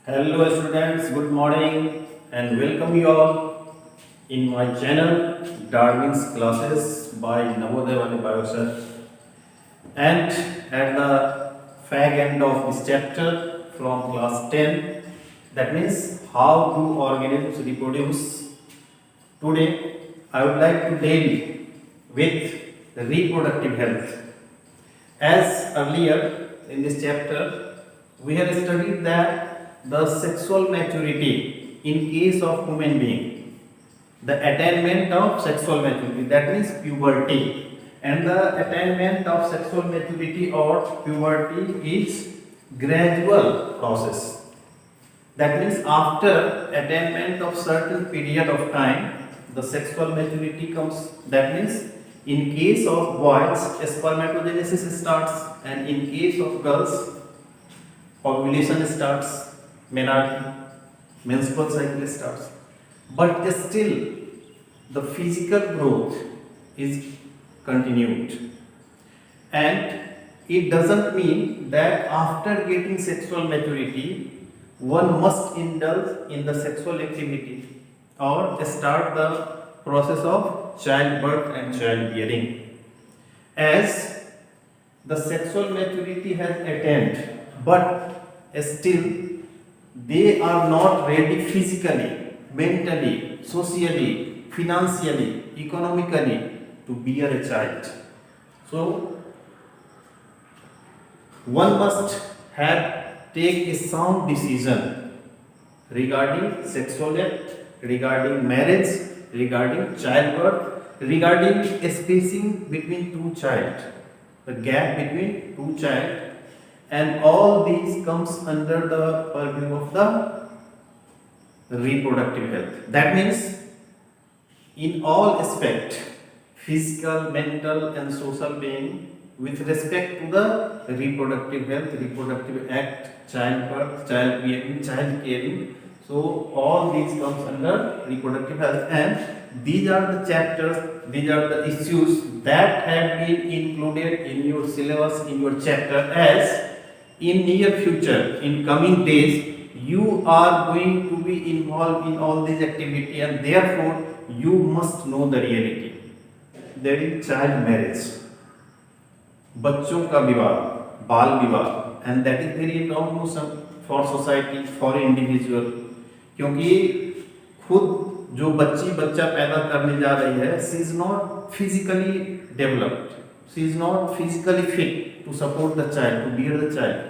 Hello students, good morning and welcome you all in my channel Darwin's classes by Navodaya Vani sir. And at the fag end of this chapter from class 10, that means how do organisms reproduce. Today I would like to deal with reproductive health. As earlier in this chapter, we have studied that the sexual maturity in case of human being, the attainment of sexual maturity, that means puberty, and the attainment of sexual maturity or puberty is gradual process. That means after attainment of certain period of time, the sexual maturity comes. That means in case of boys, spermatogenesis starts, and in case of girls, ovulation starts, menarche, menstrual cycle starts. But still, the physical growth is continued, and it doesn't mean that after getting sexual maturity, one must indulge in the sexual activity or start the process of childbirth and childbearing. As the sexual maturity has attained, but still they are not ready physically, mentally, socially, financially, economically to bear a child. So one must have take a sound decision regarding sexual act, regarding marriage, regarding childbirth, regarding spacing between two child, the gap between two child, and all these comes under the purview of the reproductive health. That means in all aspect, physical, mental and social being, with respect to the reproductive health, reproductive act, childbirth, child bearing, child caring. So all these comes under reproductive health, and these are the chapters, these are the issues that have been included in your syllabus, in your chapter, as in near future, in coming days, you are going to be involved in all these activity, and therefore you must know the reality. There is child marriage, बच्चों का विवाह, बाल विवाह, and that is very troublesome for society, for individual, क्योंकि खुद जो बच्चा पैदा करने जा रही है, she is not physically developed, she is not physically fit to support the child, to bear the child,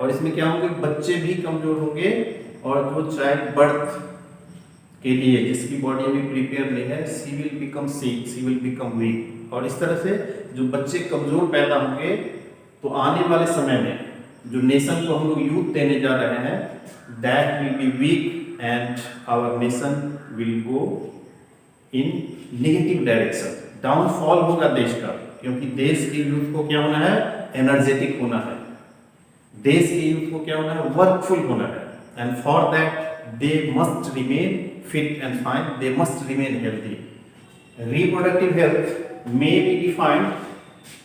और इसमें क्या होंगे, बच्चे भी कमजोर होंगे, और जो चाइल्ड बर्थ के लिए जिसकी बॉडी अभी प्रिपेयर नहीं है, she will become sick, she will become weak, और इस तरह से जो बच्चे कमजोर पैदा होंगे, तो आने वाले समय में जो नेशन को हम लोग यूथ देने जा रहे हैं, that will be weak and our nation will go in negative direction, downfall होगा देश का, क्योंकि देश के यूथ को क्या होना है, एनर्जेटिक होना है, देश के यूथ को क्या होना है, वर्कफुल होना है, and for that they must remain fit and fine, they must remain healthy. Reproductive health may be defined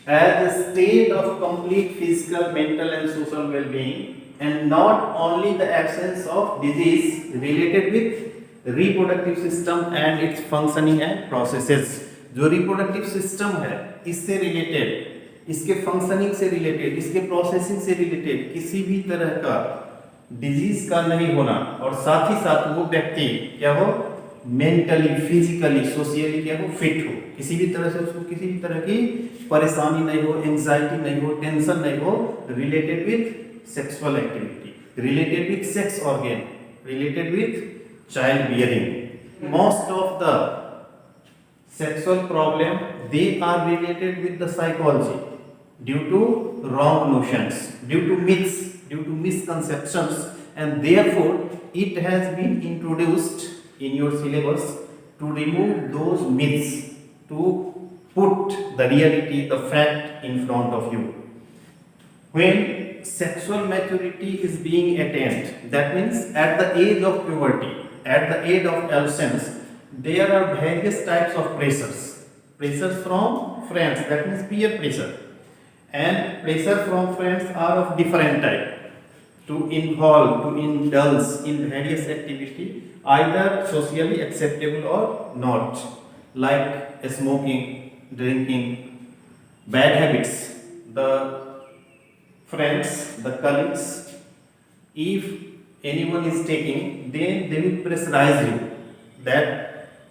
as a state of complete physical, mental and social well-being, and not only the absence of disease related with reproductive system and its functioning and processes. जो reproductive system है, इससे related, इसके functioning से related, इसके processing से related किसी भी तरह का डिजीज का नहीं होना, और साथ ही साथ वो व्यक्ति क्या हो, मेंटली, फिजिकली, सोशियली क्या हो, फिट हो, किसी भी तरह से उसको किसी भी तरह की परेशानी नहीं हो, एंजाइटी नहीं हो, टेंशन नहीं हो, related with sexual activity, related with sex organ, related with child bearing. Most of the sexual problem, they are related with the psychology due to wrong notions, due to myths, due to misconceptions, and therefore it has been introduced in your syllabus to remove those myths, to put the reality, the fact in front of you. When sexual maturity is being attained, that means at the age of puberty, at the age of adolescence, there are various types of pressures from friends, that means peer pressure, and pressure from friends are of different type. to involve, to indulge in various activity, either socially acceptable or not, like smoking, drinking, bad habits, the friends, the colleagues. If anyone is taking, then they will pressurize you that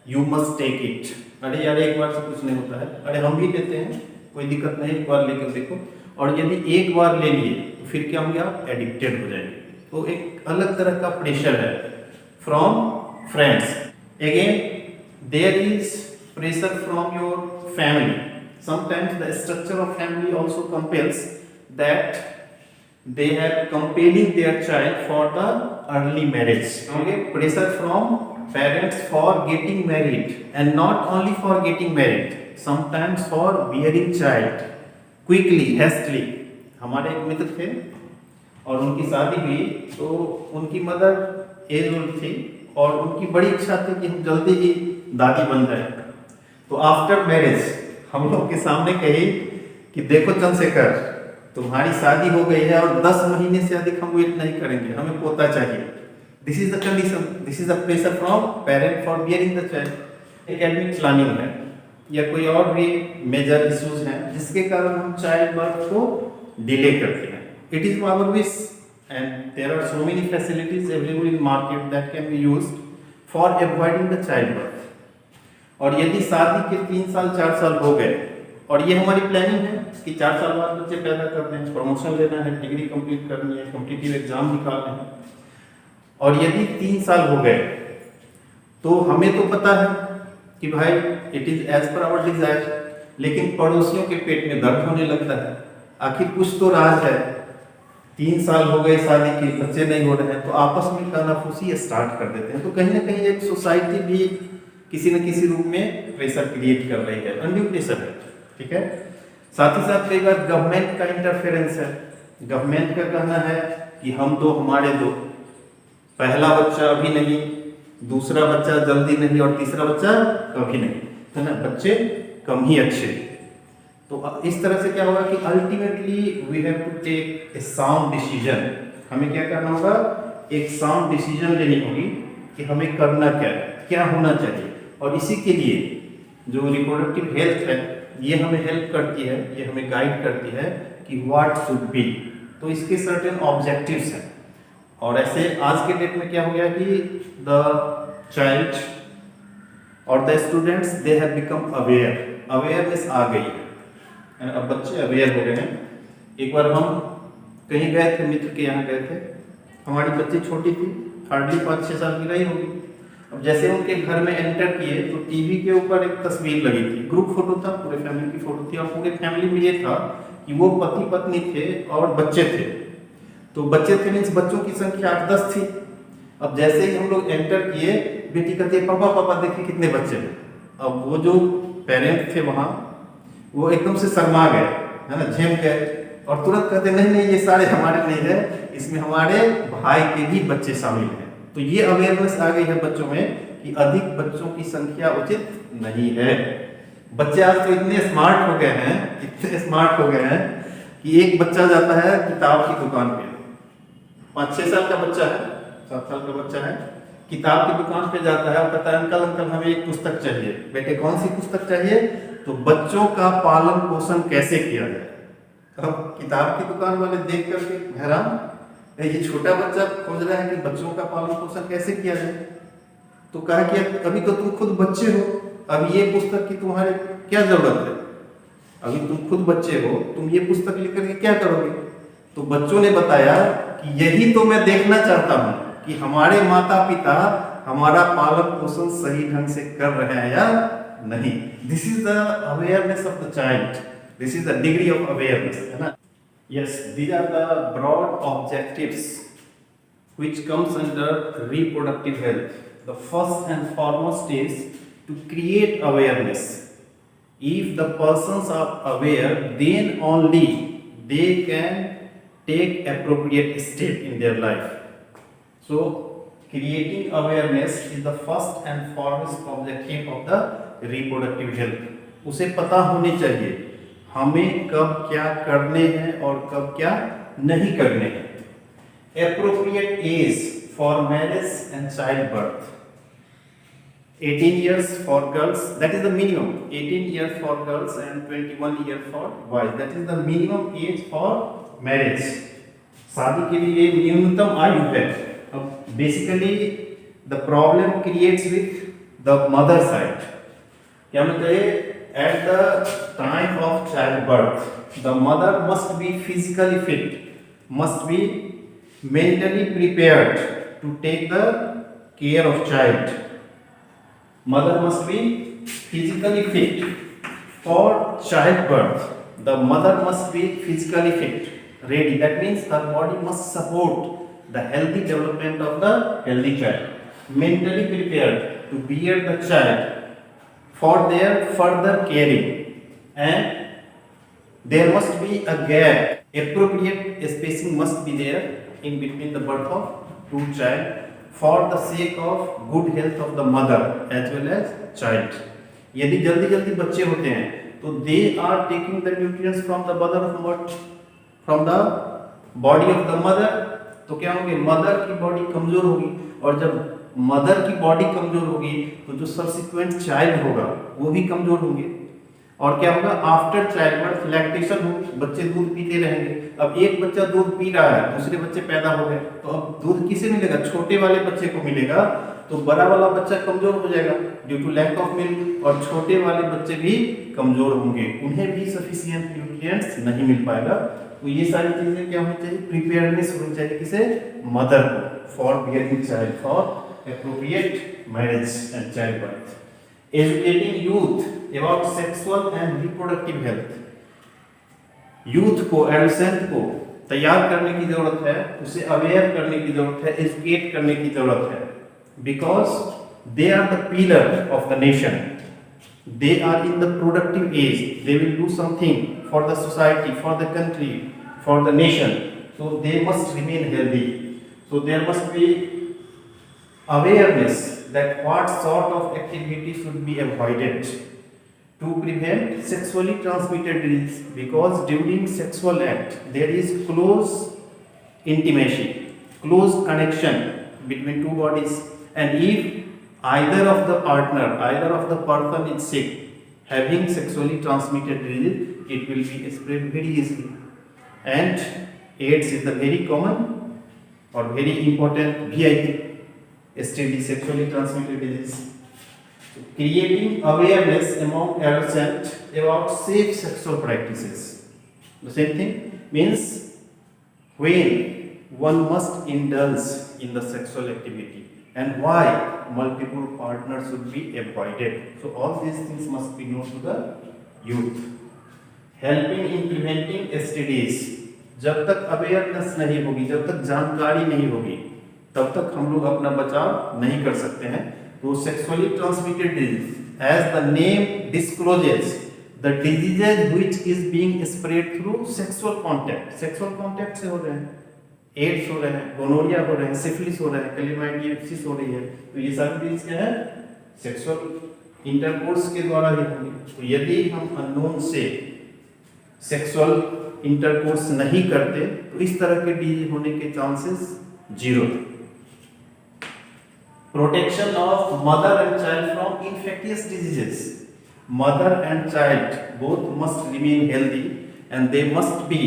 you must take it. अरे यार एक बार से कुछ नहीं होता है, अरे हम भी लेते हैं, कोई दिक्कत नहीं, एक बार लेकर देखो। और यदि एक बार ले लिए तो फिर क्या होंगे, आप एडिक्टेड हो जाएंगे। तो एक अलग तरह का प्रेशर है from friends. Again there is pressure from your family. Sometimes the structure of family also compels that they have compelling their child for the early marriage. Okay, pressure from parents for getting married, and not only for getting married, sometimes for bearing child quickly, hastily. हमारे एक मित्र थे और उनकी शादी हुई, तो उनकी mother as old थी और उनकी बड़ी इच्छा थी कि हम जल्दी ही दादी बन जाए। तो आफ्टर मैरिज हम लोग के सामने कही कि देखो चंद्रशेखर, तुम्हारी शादी हो गई है और 10 महीने से अधिक हम वेट नहीं करेंगे, हमें पोता चाहिए। This is the condition, this is the pressure from parent for bearing the child. Academic planning है या कोई और भी मेजर इश्यूज हैं जिसके कारण हम चाइल्ड बर्थ को डिले करते हैं। It is our wish and there are so many facilities available in market that can be used for avoiding the child birth. और यदि शादी के 3 साल 4 साल हो गए और ये हमारी प्लानिंग है कि 4 साल बाद बच्चे पैदा करने हैं, प्रमोशन लेना है, डिग्री कंप्लीट करनी है, कॉम्पिटिटिव एग्जाम निकालने हैं, और यदि 3 साल हो गए तो हमें तो पता है कि भाई it is as per our desire, लेकिन पड़ोसियों के पेट में दर्द होने लगता है। आखिर कुछ तो राज है, 3 साल हो गए शादी के, बच्चे नहीं हो रहे हैं, तो आपस में कानाफूसी स्टार्ट कर देते हैं। तो कहीं ना कहीं एक सोसाइटी भी किसी न किसी रूप में प्रेशर क्रिएट कर रही है, अनड्यू प्रेशर है। ठीक है, साथ ही साथ कई बार गवर्नमेंट का इंटरफेरेंस है। गवर्नमेंट का कहना है कि हम दो हमारे दो, पहला बच्चा अभी नहीं, दूसरा बच्चा जल्दी नहीं और तीसरा बच्चा कभी नहीं, है ना, बच्चे कम ही अच्छे। तो इस तरह से क्या होगा कि ultimately we have to take a sound decision. हमें क्या करना होगा, एक साउंड डिसीजन लेनी होगी कि हमें करना क्या है, क्या होना चाहिए। और इसी के लिए जो रिप्रोडक्टिव हेल्थ है ये हमें हेल्प करती है, ये हमें गाइड करती है कि व्हाट शुड बी। तो इसके सर्टेन ऑब्जेक्टिव्स हैं। और ऐसे आज के डेट में क्या हो गया कि द चाइल्ड और the students they have become aware, awareness आ गई है, अब बच्चे अवेयर हो गए हैं। एक बार हम कहीं गए थे, मित्र के यहाँ गए थे, हमारी बच्ची छोटी थी, हार्डली 5-6 साल की रही होगी। अब जैसे उनके घर में एंटर किए तो टीवी के ऊपर एक तस्वीर लगी थी, ग्रुप फोटो था, पूरे फैमिली की फोटो थी, और पूरे फैमिली में ये था कि वो पति पत्नी थे और बच्चे थे। तो बच्चे थे मीन्स बच्चों की संख्या 8-10 थी। अब जैसे ही हम लोग एंटर किए, बेटी कहती है पापा पापा देखिए कितने बच्चे हैं। अब वो जो पेरेंट थे वहाँ, वो एकदम से शर्मा गए, है ना, झेम गए, और तुरंत कहते नहीं नहीं ये सारे हमारे नहीं है, इसमें हमारे भाई के भी बच्चे शामिल हैं। तो ये अवेयरनेस आ गई है बच्चों में कि अधिक बच्चों की संख्या उचित नहीं है। बच्चे आज तो इतने स्मार्ट हो गए हैं, इतने स्मार्ट हो गए हैं कि एक बच्चा जाता है किताब की दुकान पे, 5-6 साल का बच्चा है, 7 साल का बच्चा है, किताब की दुकान पे जाता है और कहता है अंकल अंकल हमें एक पुस्तक चाहिए। बेटे कौन सी पुस्तक चाहिए? तो बच्चों का पालन पोषण कैसे किया जाए। अब किताब की दुकान वाले देख करके हैरान, ये छोटा बच्चा खोज रहा है कि बच्चों का पालन पोषण कैसे किया जाए। तो कहा कि अभी तो तुम खुद बच्चे हो, अब ये पुस्तक की तुम्हारे क्या जरूरत है, अभी तुम खुद बच्चे हो, तुम ये पुस्तक लिख करके क्या करोगे। तो बच्चों ने बताया कि यही तो मैं देखना चाहता हूँ कि हमारे माता पिता हमारा पालन पोषण सही ढंग से कर रहे हैं या नहीं। This is the awareness of the child, this is the degree of awareness, है ना। Yes, these are the broad objectives which comes under reproductive health. The first and foremost is to create awareness. If the persons are aware, then only they can take appropriate step in their life. So, creating awareness is the first and foremost objective of the reproductive health. उसे पता होनी चाहिए हमें कब क्या करने हैं और कब क्या नहीं करने हैं। appropriate age for marriage and childbirth. 18 years for girls, that is the minimum. 18 years for girls and 21 years for boys, that is the minimum age for marriage. शादी के लिए न्यूनतम आयु है. अब basically the problem creates with the mother side. क्या मतलब at the time of child birth the mother must be physically fit, must be mentally prepared to take the care of child. Mother must be physically fit for childbirth. The mother must be physically fit, ready. That means her body must support the healthy development of the healthy child. Mentally prepared to bear the child for their further caring, and there must be a gap. Appropriate spacing must be there in between the birth of two child for the sake of good health of the mother as well as child. यदि जल्दी जल्दी बच्चे होते हैं तो they are taking the nutrients from the mother of what, from the body of the mother. तो क्या होंगे, मदर की बॉडी कमजोर होगी, और जब मदर की बॉडी कमजोर होगी तो जो सब्सिक्वेंट चाइल्ड होगा वो भी कमजोर होंगे. और क्या होगा, आफ्टर चाइल्ड बर्थ लैक्टेशन हो, बच्चे दूध पीते रहेंगे. अब एक बच्चा दूध पी रहा है, दूसरे बच्चे पैदा हो गए, तो अब दूध किसे मिलेगा, छोटे वाले बच्चे को मिलेगा. तो बड़ा वाला बच्चा कमजोर हो जाएगा due to lack of milk, और छोटे वाले बच्चे भी कमजोर होंगे, उन्हें भी सफिशिएंट न्यूट्रिएंट्स नहीं मिल पाएगा. तो ये सारी चीजें क्या होनी चाहिए, प्रिपेयर्डनेस होनी चाहिए किसे, मदर को, for bearing child, for appropriate marriage and child birth. Educating youth about sexual and reproductive health. Youth को, एडोलेसेंट को तैयार करने की जरूरत है, उसे अवेयर करने की जरूरत है, एजुकेट करने की जरूरत है. Because they are the pillar of the nation. They are in the productive age. They will do something for the society, for the country, for the nation. So they must remain healthy. So there must be awareness that what sort of activity should be avoided to prevent sexually transmitted disease, because during sexual act there is close intimacy, close connection between two bodies, and if either of the partner, either of the person is sick having sexually transmitted disease, it will be spread very easily. And AIDS is the very common or very important VIP STD, sexually transmitted disease. So, creating awareness among adolescents about safe sexual practices. The same thing means when one must indulge in the sexual activity and why multiple partners should be avoided. So all these things must be known to the youth. Helping in preventing STDs. जब तक awareness नहीं होगी, जब तक जानकारी नहीं होगी, तब तक हम लोग अपना बचाव नहीं कर सकते हैं. तो sexually transmitted disease, as the name discloses, the diseases which is being spread through sexual contact. Sexual contact से हो रहे हैं, एड्स हो रहे हैं, गोनोरिया हो रहे हैं, सिफिलिस हो रहे हैं, क्लेमाइडियोसिस हो रही है. तो ये सारी डिजीज क्या है, सेक्सुअल इंटरकोर्स के द्वारा ही होंगी. तो यदि हम अननोन से सेक्सुअल इंटरकोर्स नहीं करते तो इस तरह के डिजीज होने के chances zero. Protection of mother and child from infectious diseases. Mother and child both must remain healthy and they must be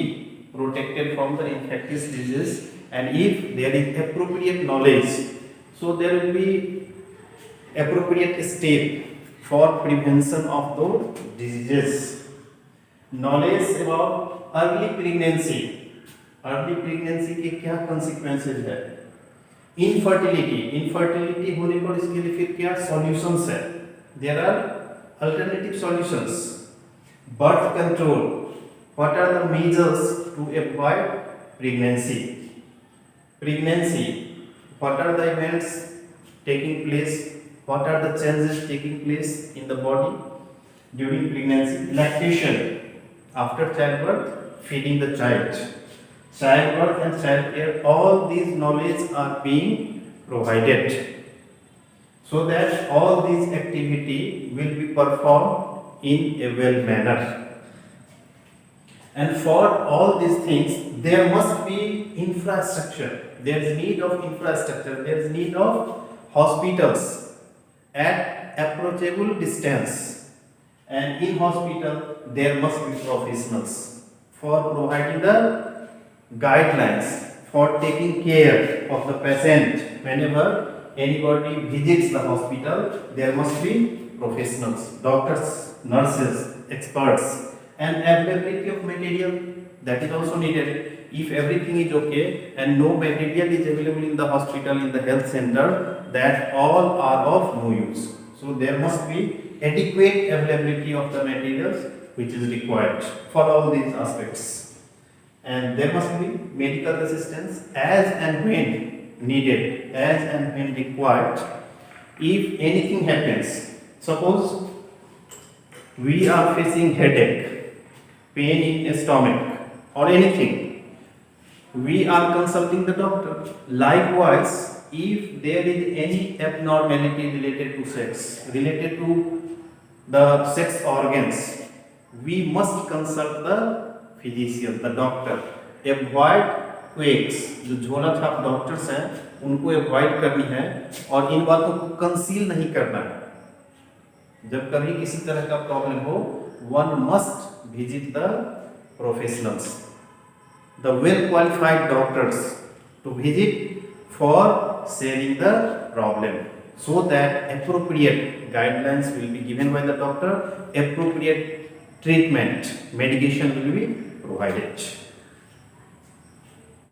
protected from the infectious diseases. And if there is appropriate knowledge, so there will be appropriate step for prevention of those diseases. Knowledge about early pregnancy. Early pregnancy के क्या consequences है. Infertility होने पर इसके लिए फिर क्या solutions है, there are alternative solutions. Birth control, what are the measures to avoid pregnancy. What are the events taking place, what are the changes taking place in the body during pregnancy. Lactation after child birth, feeding the child, childbirth and childcare, all these knowledge are being provided so that all these activity will be performed in a well manner. And for all these things, there must be infrastructure. There is need of infrastructure. There is need of hospitals at approachable distance. And in hospital, there must be professionals for providing the guidelines, for taking care of the patient. Whenever anybody visits the hospital, there must be professionals, doctors, nurses, experts, and availability of material, that is also needed. If everything is okay and no material is available in the hospital, in the health center, that all are of no use. So there must be adequate availability of the materials which is required for all these aspects. And there must be medical assistance as and when needed, as and when required. If anything happens, suppose we are facing headache, pain in stomach, or anything, we are consulting the doctor. Likewise, if there is any abnormality related to sex, related to the sex organs, we must consult the physician, the doctor. Avoid quakes. जो झोला छाप doctors हैं उनको avoid करनी है और इन बातों को कंसील नहीं करना है. जब कभी किसी तरह का प्रॉब्लम हो, one must visit the professionals, the well qualified doctors, to visit for sharing the problem, so that appropriate guidelines will be given by the doctor, appropriate treatment, medication will be provided.